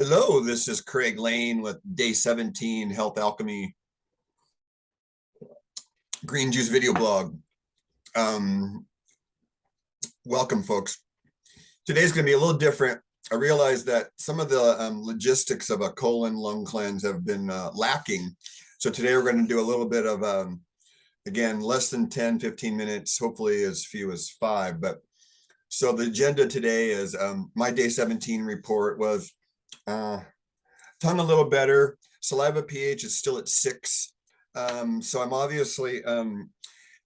Hello, this is Craig Lane with Day 17 Health Alchemy Green Juice video blog. Welcome, folks. Today's going to be a little different. I realize that some of the logistics of a colon lung cleanse have been lacking. So today we're going to do a little bit of, again, less than 10, 15 minutes, hopefully as few as 5. But so the agenda today is my Day 17 report was tongue a little better. Saliva pH is still at 6. So I'm obviously,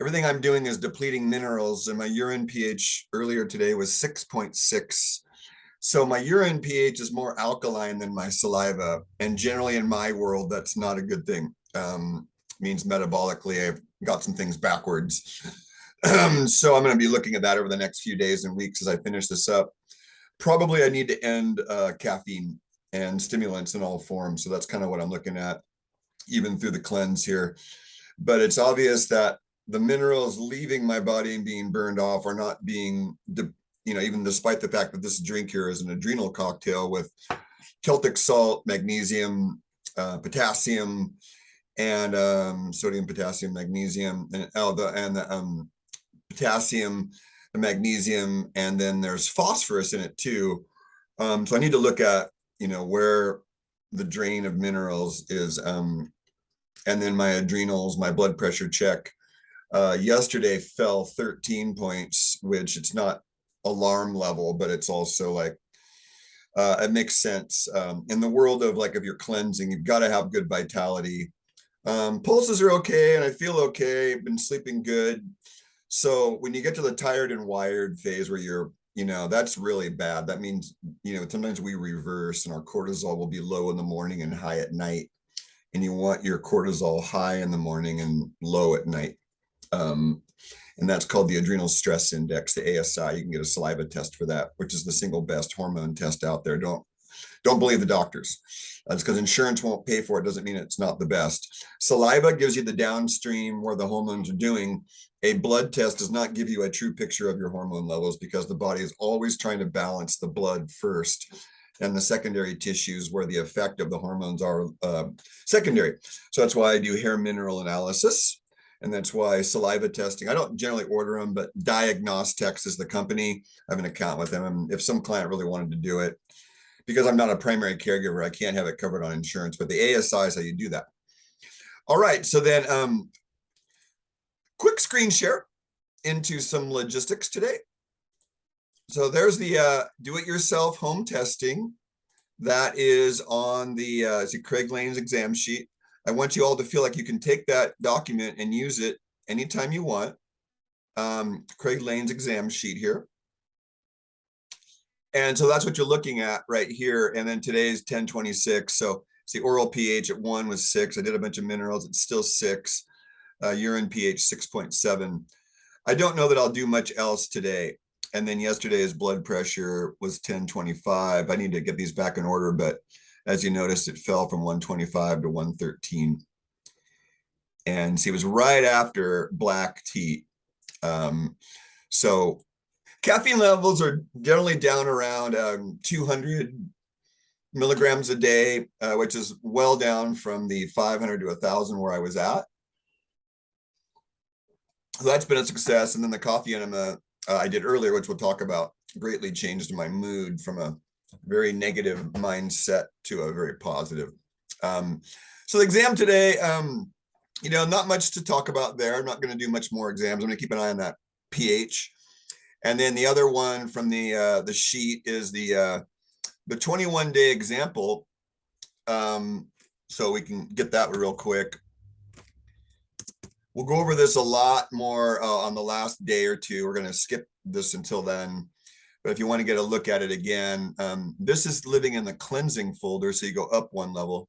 everything I'm doing is depleting minerals, and my urine pH earlier today was 6.6. So my urine pH is more alkaline than my saliva. And generally in my world, that's not a good thing. Means metabolically, I've got some things backwards. So I'm going to be looking at that over the next few days and weeks as I finish this up. Probably I need to end caffeine and stimulants in all forms. So that's kind of what I'm looking at, even through the cleanse here. But it's obvious that the minerals leaving my body and being burned off are not being, even despite the fact that this drink here is an adrenal cocktail with Celtic salt, magnesium, potassium, and sodium, potassium, magnesium, and the potassium, the magnesium, and then there's phosphorus in it too. So I need to look at, where the drain of minerals is. And then my adrenals, my blood pressure check yesterday fell 13 points, which it's not alarm level, but it's also like, it makes sense. In the world of if you're cleansing, you've got to have good vitality. Pulses are okay, and I feel okay. I've been sleeping good. So when you get to the tired and wired phase where you're, that's really bad. That means, sometimes we reverse and our cortisol will be low in the morning and high at night. And you want your cortisol high in the morning and low at night. And that's called the adrenal stress index, the ASI. You can get a saliva test for that, which is the single best hormone test out there. Don't believe the doctors. That's because insurance won't pay for it. Doesn't mean it's not the best. Saliva gives you the downstream where the hormones are doing. A blood test does not give you a true picture of your hormone levels because the body is always trying to balance the blood first and the secondary tissues where the effect of the hormones are secondary. So that's why I do hair mineral analysis. And that's why saliva testing, I don't generally order them, but Diagnostics is the company. I have an account with them. And if some client really wanted to do it, because I'm not a primary caregiver, I can't have it covered on insurance, but the ASI is how you do that. All right, so then quick screen share into some logistics today. So there's the do-it-yourself home testing. That is on the Craig Lane's exam sheet. I want you all to feel like you can take that document and use it anytime you want. Craig Lane's exam sheet here. And so that's what you're looking at right here. And then today's 10/26. So see, oral pH at 1 was 6. I did a bunch of minerals. It's still 6. Urine pH 6.7. I don't know that I'll do much else today. And then yesterday's blood pressure was 10/25. I need to get these back in order, but as you noticed, it fell from 125 to 113. And see, it was right after black tea. So caffeine levels are generally down around 200 milligrams a day, which is well down from the 500 to 1,000 where I was at. So that's been a success. And then the coffee enema I did earlier, which we'll talk about, greatly changed my mood from a very negative mindset to a very positive. So the exam today, not much to talk about there. I'm not going to do much more exams. I'm going to keep an eye on that pH. And then the other one from the sheet is the 21-day example. So we can get that real quick. We'll go over this a lot more on the last day or two. We're going to skip this until then. But if you want to get a look at it again, this is living in the cleansing folder. So you go up one level.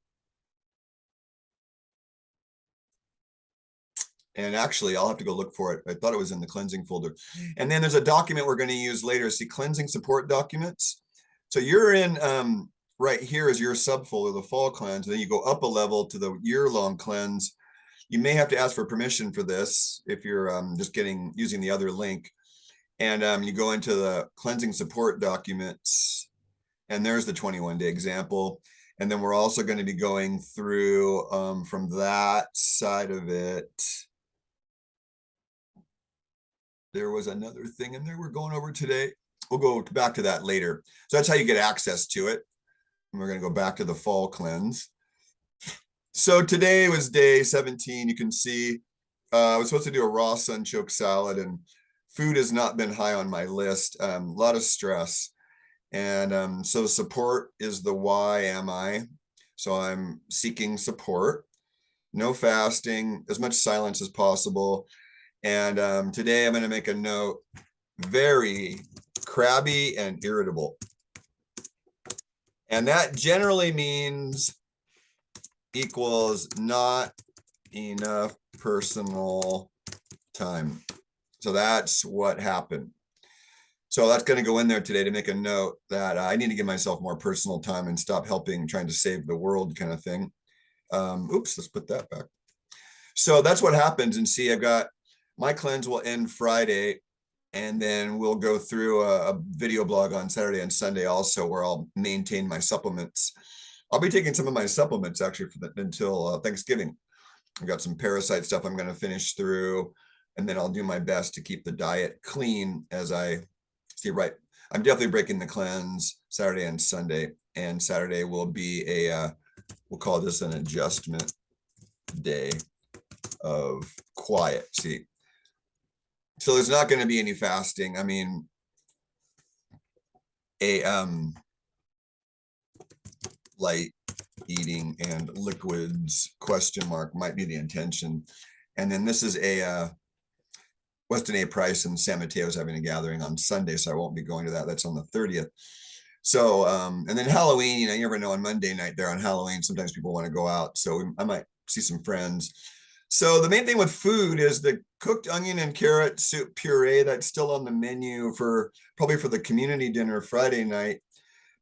And actually, I'll have to go look for it. I thought it was in the cleansing folder. And then there's a document we're going to use later. See, cleansing support documents. So you're in, right here is your subfolder, the fall cleanse. And then you go up a level to the year-long cleanse. You may have to ask for permission for this if you're just using the other link. And you go into the cleansing support documents. And there's the 21-day example. And then we're also going to be going through from that side of it. There was another thing in there we're going over today. We'll go back to that later. So that's how you get access to it. And we're going to go back to the fall cleanse. So today was day 17. You can see I was supposed to do a raw sunchoke salad, and food has not been high on my list. A lot of stress. And so support is the why am I. So I'm seeking support, no fasting, as much silence as possible. And today I'm going to make a note, very crabby and irritable. And that generally means equals not enough personal time. So that's what happened. So that's going to go in there today to make a note that I need to give myself more personal time and stop trying to save the world kind of thing. Oops, let's put that back. So that's what happens. And see, I've got my cleanse will end Friday, and then we'll go through a video blog on Saturday and Sunday also, where I'll maintain my supplements. I'll be taking some of my supplements actually until Thanksgiving. I've got some parasite stuff I'm going to finish through, and then I'll do my best to keep the diet clean as I see. Right, I'm definitely breaking the cleanse Saturday and Sunday, and Saturday will be we'll call this an adjustment day of quiet. See, so there's not going to be any fasting. I mean, light eating and liquids question mark might be the intention. And then this is Weston A. Price and San Mateo's having a gathering on Sunday, so I won't be going to that. That's on the 30th. So and then Halloween, you never know, on Monday night there on Halloween, sometimes people want to go out, so I might see some friends. So the main thing with food is the cooked onion and carrot soup puree that's still on the menu probably for the community dinner Friday night.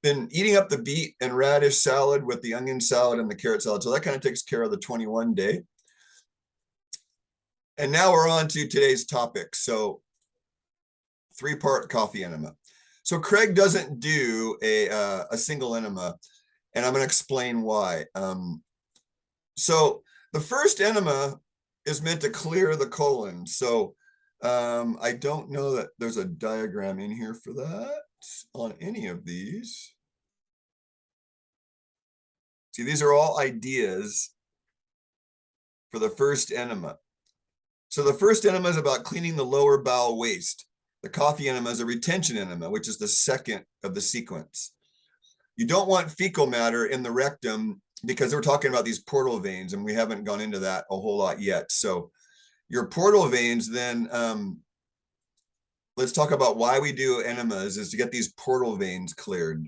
Been eating up the beet and radish salad with the onion salad and the carrot salad. So that kind of takes care of the 21-day. And now we're on to today's topic. So 3-part coffee enema. So Craig doesn't do a single enema, and I'm going to explain why. So the first enema is meant to clear the colon. So I don't know that there's a diagram in here for that on any of these. See, these are all ideas for the first enema. So the first enema is about cleaning the lower bowel waste. The coffee enema is a retention enema, which is the second of the sequence. You don't want fecal matter in the rectum because we're talking about these portal veins, and we haven't gone into that a whole lot yet. So your portal veins, then let's talk about why we do enemas, is to get these portal veins cleared.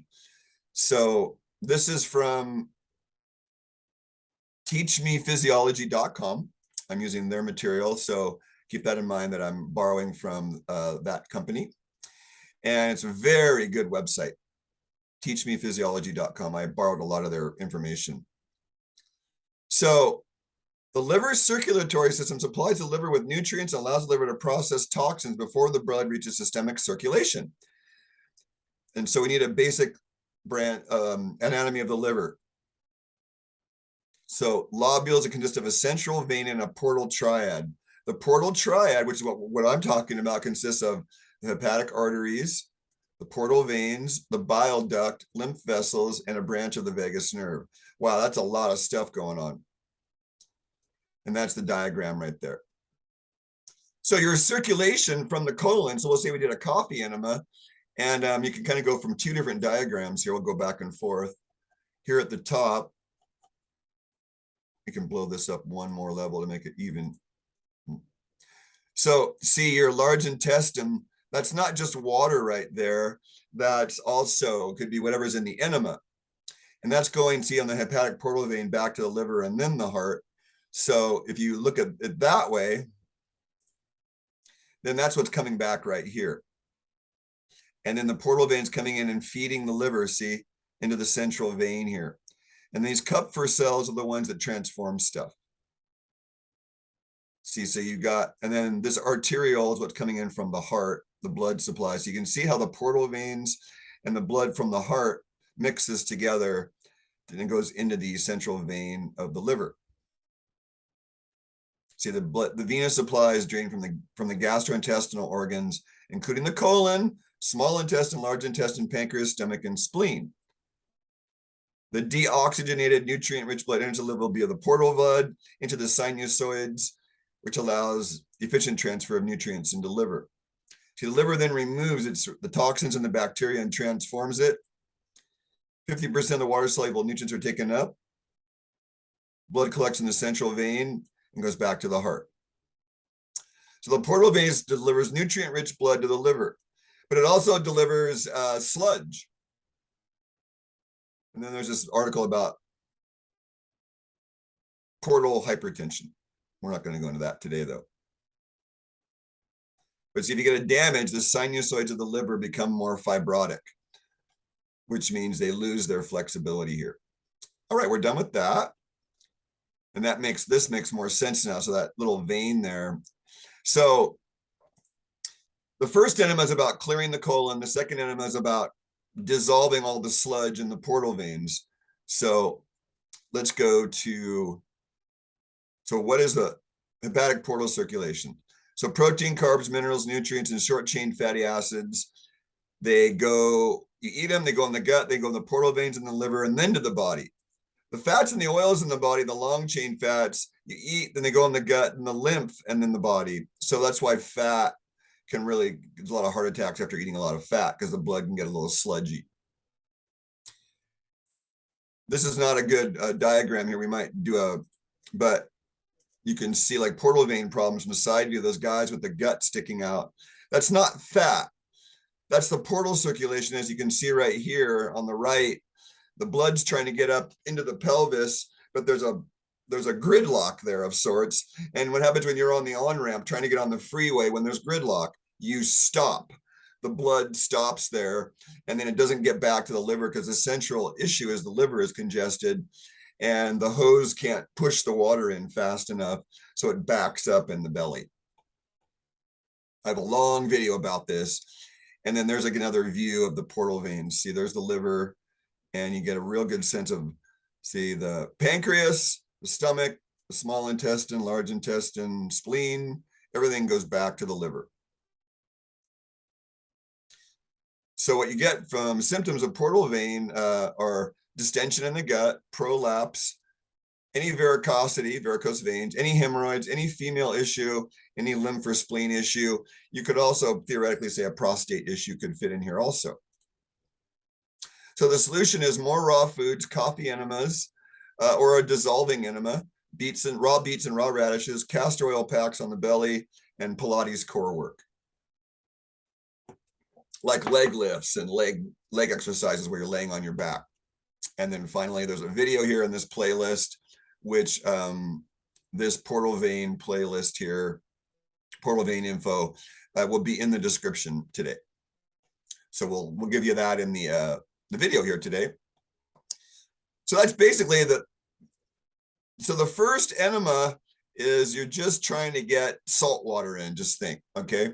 So this is from teachmephysiology.com. I'm using their material, so keep that in mind that I'm borrowing from that company. And it's a very good website, teachmephysiology.com. I borrowed a lot of their information. So the liver's circulatory system supplies the liver with nutrients and allows the liver to process toxins before the blood reaches systemic circulation. And so we need a basic anatomy of the liver. So lobules consist of a central vein and a portal triad. The portal triad, which is what I'm talking about, consists of the hepatic arteries, the portal veins, the bile duct, lymph vessels, and a branch of the vagus nerve. Wow, that's a lot of stuff going on. And that's the diagram right there. So your circulation from the colon, so we'll say we did a coffee enema, and you can kind of go from 2 different diagrams here. We'll go back and forth. Here at the top, we can blow this up one more level to make it even. So see your large intestine, that's not just water right there. That's also could be whatever's in the enema. And that's going, see, on the hepatic portal vein back to the liver and then the heart. So if you look at it that way, then that's what's coming back right here. And then the portal veins coming in and feeding the liver, see, into the central vein here. And these Kupffer cells are the ones that transform stuff. See, so you got, and then this arteriole is what's coming in from the heart, the blood supply. So you can see how the portal veins and the blood from the heart mixes together and it goes into the central vein of the liver. See, the venous supply is drained from the gastrointestinal organs, including the colon, small intestine, large intestine, pancreas, stomach, and spleen. The deoxygenated nutrient-rich blood enters the liver via the portal blood into the sinusoids, which allows efficient transfer of nutrients into the liver. See, the liver then removes the toxins and the bacteria and transforms it. 50% of the water-soluble nutrients are taken up. Blood collects in the central vein and goes back to the heart. So the portal vein delivers nutrient-rich blood to the liver, but it also delivers sludge. And then there's this article about portal hypertension. We're not going to go into that today, though. But see, if you get a damage, the sinusoids of the liver become more fibrotic, which means they lose their flexibility here. All right, we're done with that. And this makes more sense now. So that little vein there. So the first enema is about clearing the colon. The second enema is about dissolving all the sludge in the portal veins. So let's go to, so what is the hepatic portal circulation? So protein, carbs, minerals, nutrients, and short-chain fatty acids, you eat them, they go in the gut, they go in the portal veins in the liver, and then to the body. The fats and the oils in the body, the long-chain fats, you eat, then they go in the gut and the lymph and then the body. So that's why fat can really, there's a lot of heart attacks after eating a lot of fat because the blood can get a little sludgy. This is not a good diagram here. We might do but you can see like portal vein problems from the side view, those guys with the gut sticking out. That's not fat. That's the portal circulation. As you can see right here on the right, the blood's trying to get up into the pelvis, but there's a gridlock there of sorts. And what happens when you're on the on-ramp trying to get on the freeway, when there's gridlock, you stop. The blood stops there, and then it doesn't get back to the liver because the central issue is the liver is congested and the hose can't push the water in fast enough, so it backs up in the belly. I have a long video about this. And then there's like another view of the portal veins. See, there's the liver, and you get a real good sense of, see, the pancreas, the stomach, the small intestine, large intestine, spleen, everything goes back to the liver. So what you get from symptoms of portal vein are distension in the gut, prolapse, any varicosity, varicose veins, any hemorrhoids, any female issue, any lymph or spleen issue. You could also theoretically say a prostate issue could fit in here also. So the solution is more raw foods, coffee enemas, or a dissolving enema, raw beets and raw radishes, castor oil packs on the belly, and Pilates core work. Like leg lifts and leg exercises where you're laying on your back. And then finally, there's a video here in this playlist, which this portal vein playlist here, portal vein info, will be in the description today. So we'll give you that in the video here today. So that's basically so the first enema is you're just trying to get salt water in, just think, okay?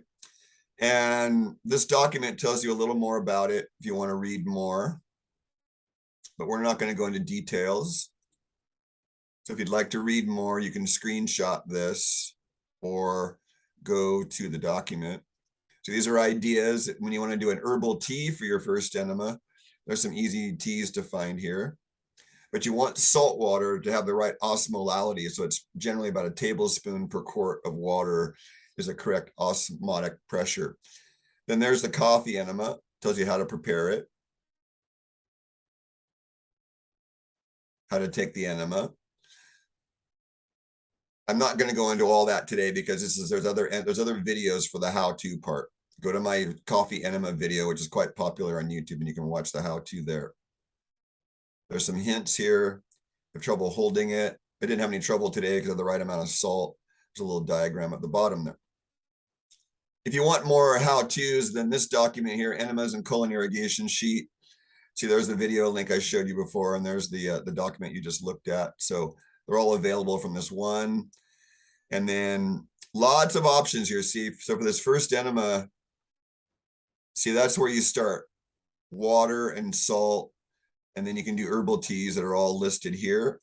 And this document tells you a little more about it if you want to read more, but we're not going to go into details. So if you'd like to read more, you can screenshot this or go to the document. So these are ideas when you want to do an herbal tea for your first enema. There's some easy teas to find here, but you want salt water to have the right osmolality. So it's generally about a tablespoon per quart of water is a correct osmotic pressure. Then there's the coffee enema, tells you how to prepare it, how to take the enema. I'm not going to go into all that today because there's other videos for the how-to part. Go to my coffee enema video, which is quite popular on YouTube, and you can watch the how-to there. There's some hints here. If you have trouble holding it, I didn't have any trouble today because of the right amount of salt. There's a little diagram at the bottom there. If you want more how-tos, then this document here, Enemas and Colon Irrigation Sheet. See, there's the video link I showed you before, and there's the document you just looked at. So they're all available from this one. And then lots of options here. See, so for this first enema, see, that's where you start. Water and salt And then you can do herbal teas that are all listed here.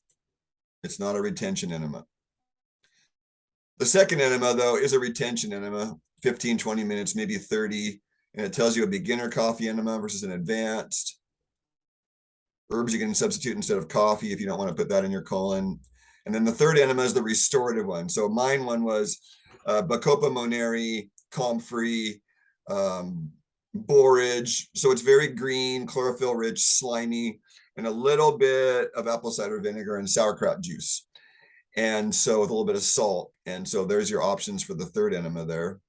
It's not a retention enema. The second enema, though, is a retention enema, 15, 20 minutes, maybe 30. And it tells you a beginner coffee enema versus an advanced. Herbs you can substitute instead of coffee if you don't want to put that in your colon. And then the third enema is the restorative one. So mine one was Bacopa moneri, comfrey, borage. So it's very green, chlorophyll rich, slimy, and a little bit of apple cider vinegar and sauerkraut juice. And so with a little bit of salt. And so there's your options for the third enema there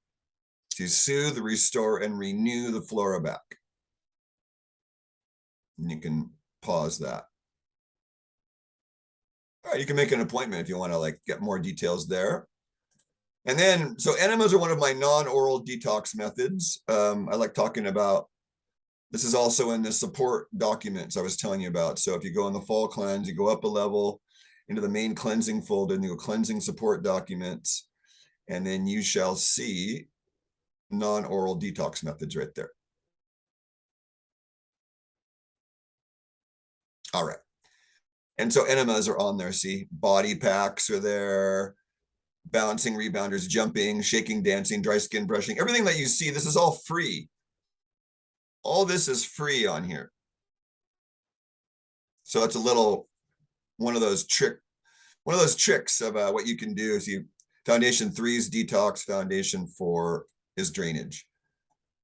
to soothe, restore, and renew the flora back. And you can pause that. All right, you can make an appointment if you want to like get more details there. And then, so enemas are one of my non-oral detox methods. I like talking about, this is also in the support documents I was telling you about. So if you go on the fall cleanse, you go up a level into the main cleansing folder and you go cleansing support documents, and then you shall see non-oral detox methods right there. All right. And so enemas are on there, see? Body packs are there, bouncing rebounders, jumping, shaking, dancing, dry skin brushing, everything that you see, this is all free. All this is free on here. So it's a little, one of those tricks of what you can do is foundation 3 is detox, foundation 4 is drainage.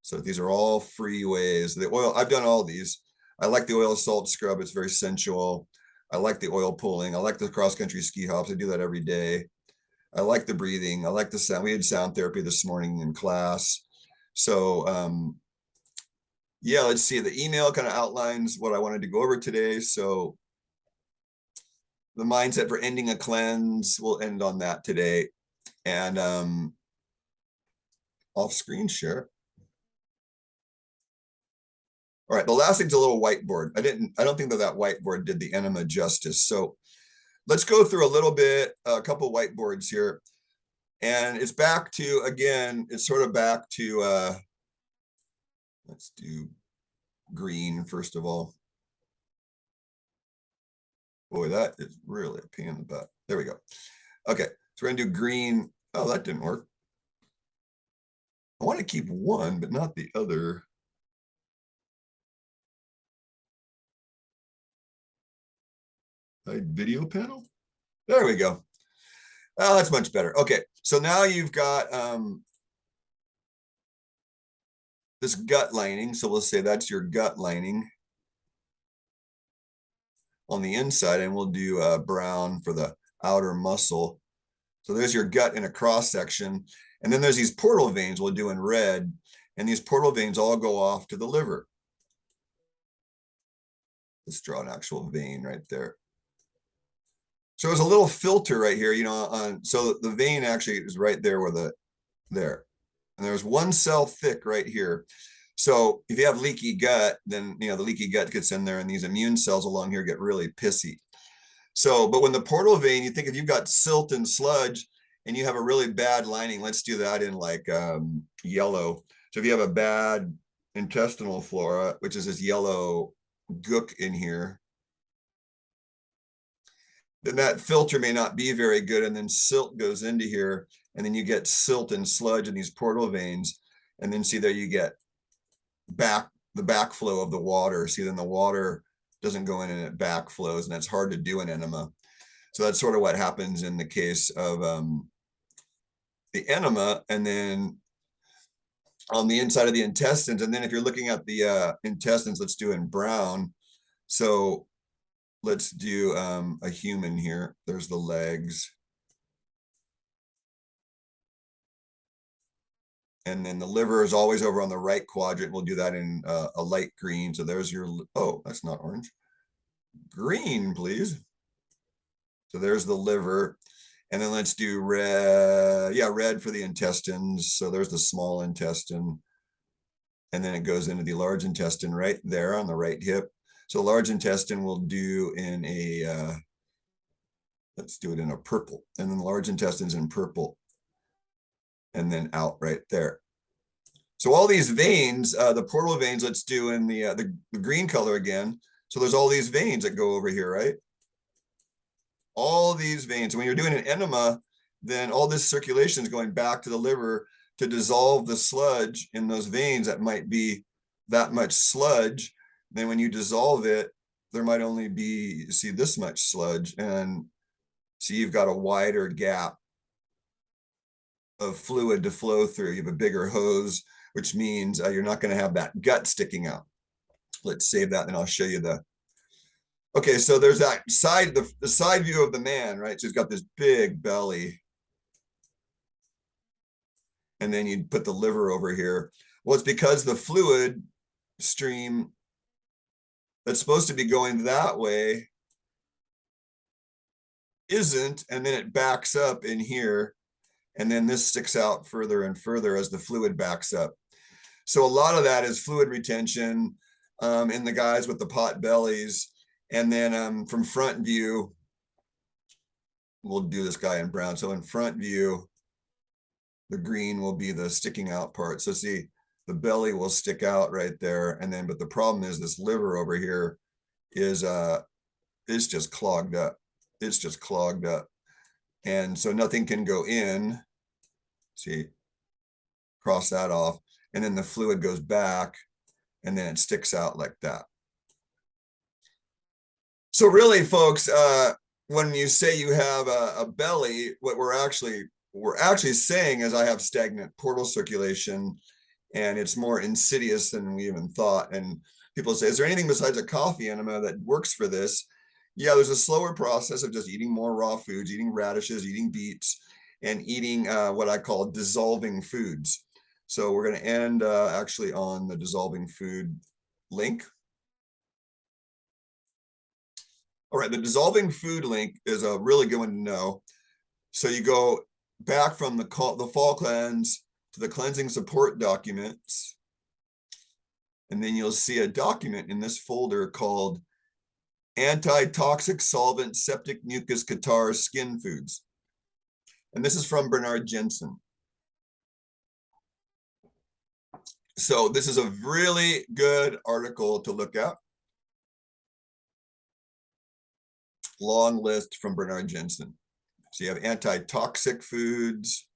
So these are all free ways. The oil, I've done all these. I like the oil salt scrub. It's very sensual. I like the oil pulling. I like the cross-country ski hops. I do that every day. I like the breathing. I like the sound. We had sound therapy this morning in class. So yeah, let's see. The email kind of outlines what I wanted to go over today. So the mindset for ending a cleanse, we'll end on that today. And off screen share. All right, the last thing's a little whiteboard. I don't think that whiteboard did the enema justice. So let's go through a little bit, a couple whiteboards here. And it's back to, again, it's sort of back to, let's do green first of all. Boy, that is really a pain in the butt. There we go. Okay, so we're gonna do green. Oh, that didn't work. I want to keep one, but not the other. Video panel. There we go. Oh, that's much better. Okay, so now you've got this gut lining. So we'll say that's your gut lining on the inside, and we'll do brown for the outer muscle. So there's your gut in a cross section. And then there's these portal veins we'll do in red. And these portal veins all go off to the liver. Let's draw an actual vein right there. So there's a little filter right here, you know, so the vein actually is right there where there. And there's one cell thick right here. So if you have leaky gut, then, you know, the leaky gut gets in there and these immune cells along here get really pissy. So, but when the portal vein, you think if you've got silt and sludge and you have a really bad lining, let's do that in like yellow. So if you have a bad intestinal flora, which is this yellow gook in here, then that filter may not be very good. And then silt goes into here and then you get silt and sludge in these portal veins. And then see there you get the backflow of the water. See, then the water doesn't go in and it backflows, and that's hard to do in enema. So that's sort of what happens in the case of the enema. And then on the inside of the intestines, and then if you're looking at the intestines, let's do in brown. So let's do a human here. There's the legs. And then the liver is always over on the right quadrant. We'll do that in a light green. So there's your, oh, that's not orange. Green, please. So there's the liver. And then let's do red. Yeah, red for the intestines. So there's the small intestine. And then it goes into the large intestine right there on the right hip. So large intestine we'll do in a, let's do it in a purple. And then the large intestine's in purple. And then out right there. So all these veins, the portal veins, let's do in the green color again. So there's all these veins that go over here, right? All these veins. When you're doing an enema, then all this circulation is going back to the liver to dissolve the sludge in those veins that might be that much sludge. Then when you dissolve it, there might only be, see, this much sludge. And so you've got a wider gap of fluid to flow through. You have a bigger hose, which means you're not going to have that gut sticking out. Let's save that and I'll show you the. Okay, so there's that side, the side view of the man, right? So he's got this big belly. And then you put the liver over here. Well, it's because the fluid stream that's supposed to be going that way isn't, and then it backs up in here, and then this sticks out further and further as the fluid backs up. So a lot of that is fluid retention in the guys with the pot bellies. And then from front view, we'll do this guy in brown. So in front view, the green will be the sticking out part. So see, the belly will stick out right there. And then, but the problem is this liver over here is it's just clogged up. It's just clogged up. And so nothing can go in. See, cross that off. And then the fluid goes back and then it sticks out like that. So really, folks, when you say you have a belly, what we're actually saying is I have stagnant portal circulation, and it's more insidious than we even thought. And people say, is there anything besides a coffee enema that works for this? Yeah, there's a slower process of just eating more raw foods, eating radishes, eating beets, and eating what I call dissolving foods. So we're going to end actually on the dissolving food link. All right, the dissolving food link is a really good one to know. So you go back from the fall cleanse to the cleansing support documents, and then you'll see a document in this folder called Anti-Toxic Solvent Septic Mucus Catarrh Skin Foods. And this is from Bernard Jensen. So this is a really good article to look at. Long list from Bernard Jensen. So you have anti-toxic foods,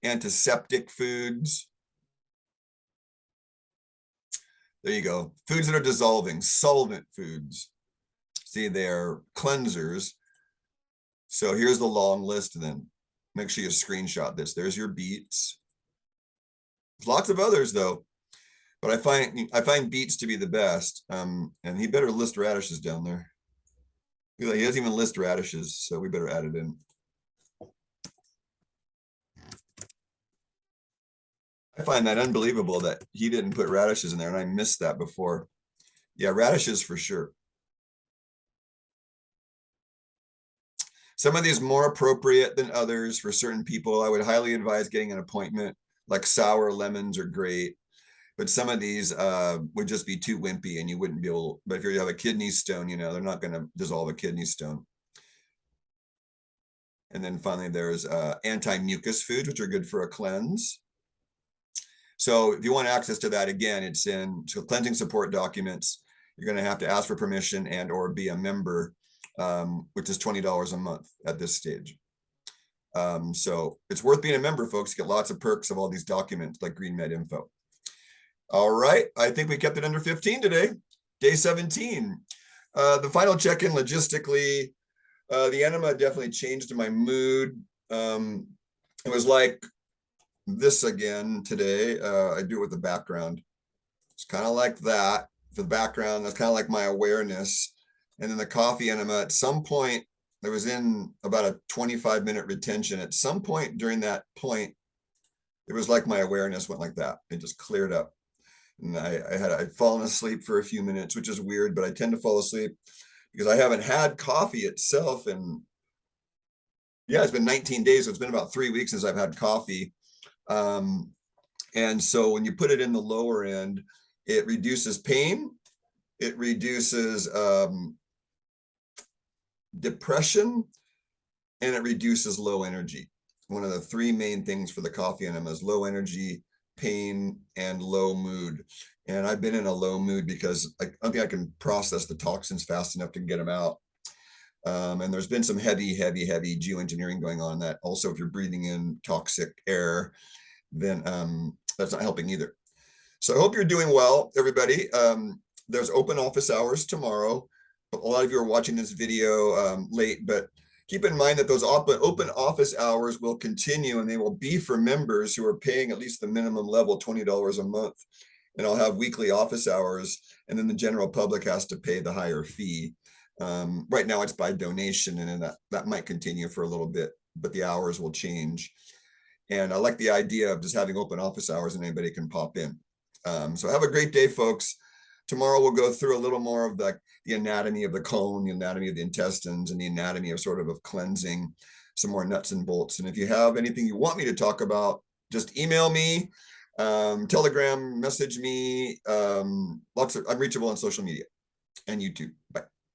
antiseptic foods. There you go. Foods that are dissolving, solvent foods. See, they're cleansers. So here's the long list then. Make sure you screenshot this. There's your beets. There's lots of others though, but I find beets to be the best. And he better list radishes down there. He doesn't even list radishes, so we better add it in. I find that unbelievable that he didn't put radishes in there, and I missed that before. Yeah, radishes for sure. Some of these more appropriate than others for certain people. I would highly advise getting an appointment, like sour lemons are great. But some of these would just be too wimpy and you wouldn't be able, but if you have a kidney stone, you know, they're not going to dissolve a kidney stone. And then finally, there's anti-mucus foods, which are good for a cleanse. So if you want access to that, again, it's in cleansing support documents. You're going to have to ask for permission and or be a member, which is $20 a month at this stage. So it's worth being a member, folks. You get lots of perks of all these documents like Green Med Info. All right, I think we kept it under 15 today, day 17. The final check-in logistically, the enema definitely changed my mood. It was like this again today. I do it with the background. It's kind of like that for the background. That's kind of like my awareness. And then the coffee enema, at some point, there was in about a 25-minute retention. At some point during that point, it was like my awareness went like that. It just cleared up. And I'd fallen asleep for a few minutes, which is weird, but I tend to fall asleep because I haven't had coffee itself. And yeah, it's been 19 days. So it's been about 3 weeks since I've had coffee. And so when you put it in the lower end, it reduces pain. It reduces depression, and it reduces low energy. One of the three main things for the coffee enema is low energy pain, and low mood. And I've been in a low mood because I don't think I can process the toxins fast enough to get them out. And there's been some heavy geoengineering going on that also, if you're breathing in toxic air, then that's not helping either. So I hope you're doing well, everybody. There's open office hours tomorrow. A lot of you are watching this video late, but keep in mind that those open office hours will continue, and they will be for members who are paying at least the minimum level, $20 a month. And I'll have weekly office hours, and then the general public has to pay the higher fee. Right now it's by donation, and then that might continue for a little bit, but the hours will change. And I like the idea of just having open office hours and anybody can pop in. So have a great day, folks. Tomorrow we'll go through a little more of the anatomy of the colon, the anatomy of the intestines, and the anatomy of sort of cleansing, some more nuts and bolts. And if you have anything you want me to talk about, just email me, Telegram, message me. I'm reachable on social media and YouTube. Bye.